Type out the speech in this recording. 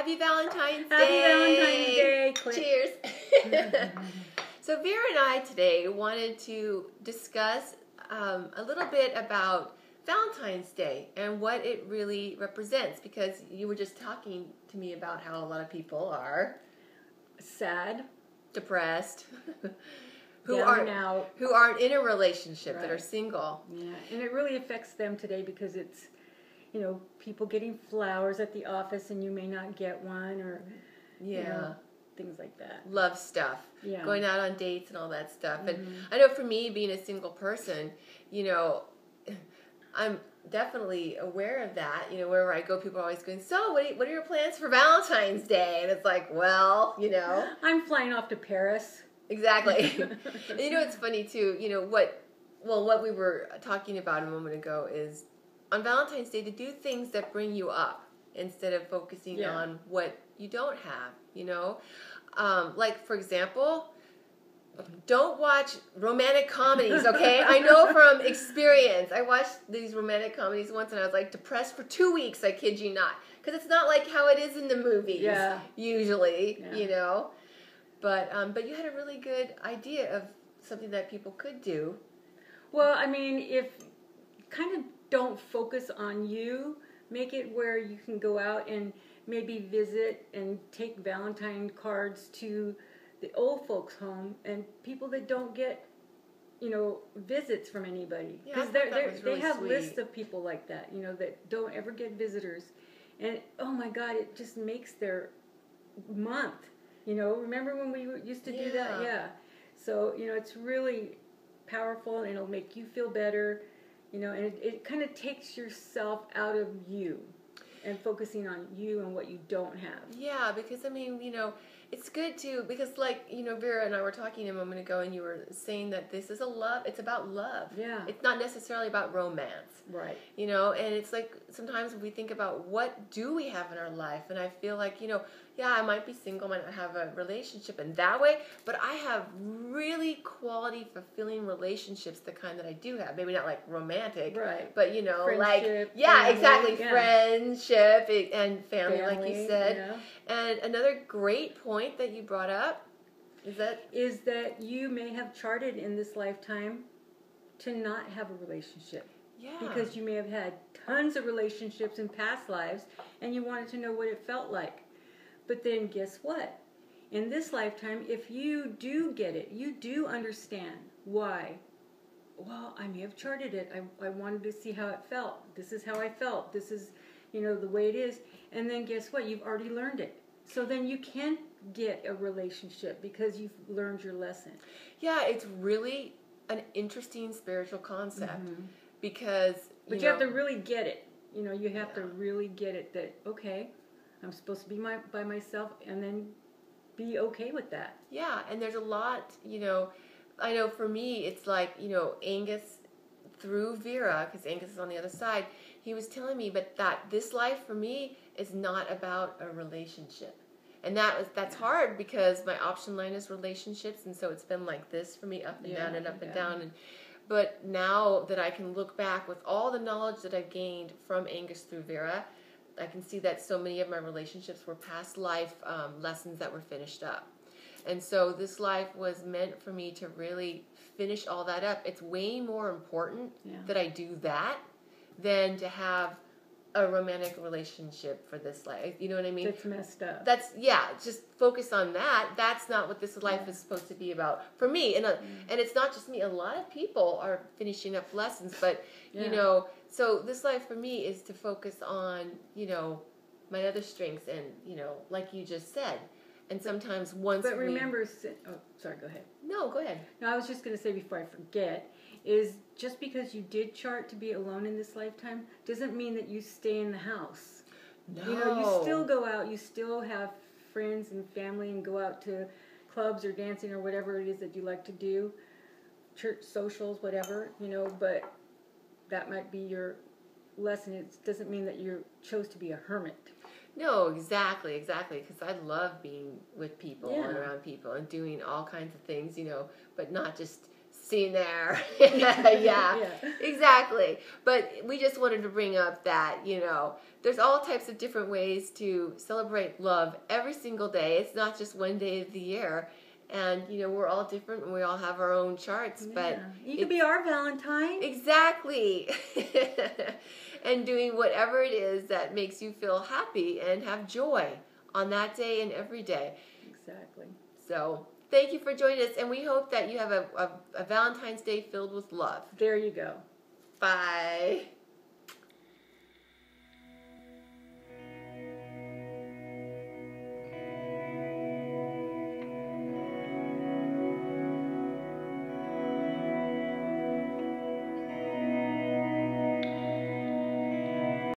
Happy Valentine's Day! Happy Valentine's Day! Cheers! So Vera and I today wanted to discuss a little bit about Valentine's Day and what it really represents, because you were just talking to me about how a lot of people are sad, depressed, who down aren't in a relationship, right, that are single. Yeah, and it really affects them today because it's, you know, people getting flowers at the office and you may not get one, or Yeah. you know, things like that. Love stuff. Yeah. Going out on dates and all that stuff. Mm-hmm. And I know for me, being a single person, you know, I'm definitely aware of that. You know, wherever I go, people are always going, so what are your plans for Valentine's Day? And it's like, well, you know. I'm flying off to Paris. Exactly. And you know, it's funny too, you know, what we were talking about a moment ago is on Valentine's Day to do things that bring you up instead of focusing on what you don't have, you know. Like, for example, don't watch romantic comedies, okay? I know from experience. I watched these romantic comedies once and I was like depressed for 2 weeks, I kid you not. Because it's not like how it is in the movies, usually, you know. But you had a really good idea of something that people could do. Well, I mean, if kind of don't focus on you, make it where you can go out and maybe visit and take Valentine cards to the old folks' home and people that don't get, you know, visits from anybody. Because they have lists of people like that, you know, that don't ever get visitors. And, oh my God, it just makes their month. You know, remember when we used to do that? Yeah. So, you know, it's really powerful and it'll make you feel better, you know, and it kind of takes yourself out of you and focusing on you and what you don't have. Yeah, because, I mean, you know, it's good to, because like, you know, Vera and I were talking a moment ago and you were saying that this is it's about love. Yeah. It's not necessarily about romance. Right. You know, and it's like sometimes we think about what do we have in our life, and I feel like, you know, yeah, I might be single, might not have a relationship in that way, but I have really quality, fulfilling relationships, the kind that I do have. Maybe not like romantic, right? But you know, friendship, like family, exactly, friendship and family, like you said. Yeah. And another great point that you brought up is that you may have charted in this lifetime to not have a relationship. Yeah. Because you may have had tons of relationships in past lives and you wanted to know what it felt like. But then guess what? In this lifetime, if you do get it, you do understand why. Well, I may have charted it. I wanted to see how it felt. This is how I felt. This is, you know, the way it is. And then guess what? You've already learned it. So then you can get a relationship because you've learned your lesson. Yeah, it's really an interesting spiritual concept. Mm-hmm. Because you have to really get it. You know, you have to really get it that, okay, I'm supposed to be by myself and then be okay with that. Yeah, and there's a lot, you know, I know for me it's like, you know, Angus through Vera, because Angus is on the other side, he was telling me that this life for me is not about a relationship. And that's hard because my option line is relationships, and so it's been like this for me, up and down and up and down. But now that I can look back with all the knowledge that I've gained from Angus through Vera, I can see that so many of my relationships were past life lessons that were finished up. And so this life was meant for me to really finish all that up. It's way more important that I do that than to have a romantic relationship for this life. You know what I mean? That's messed up. Just focus on that. That's not what this life is supposed to be about for me. And it's not just me. A lot of people are finishing up lessons, but you know, so this life for me is to focus on, you know, my other strengths and, you know, like you just said. And sometimes But remember, sorry, go ahead. No, go ahead. No, I was just going to say before I forget, is just because you did chart to be alone in this lifetime doesn't mean that you stay in the house. No. You know, you still go out, you still have friends and family and go out to clubs or dancing or whatever it is that you like to do, church socials, whatever, you know, but that might be your lesson. It doesn't mean that you chose to be a hermit. No, exactly, because I love being with people and around people and doing all kinds of things, you know, but not just seen there. Yeah, Yeah. exactly. But we just wanted to bring up that, there's all types of different ways to celebrate love every single day. It's not just one day of the year. And, we're all different and we all have our own charts. But you could be our Valentine. Exactly. And doing whatever it is that makes you feel happy and have joy on that day and every day. Exactly. So thank you for joining us, and we hope that you have a Valentine's Day filled with love. There you go. Bye.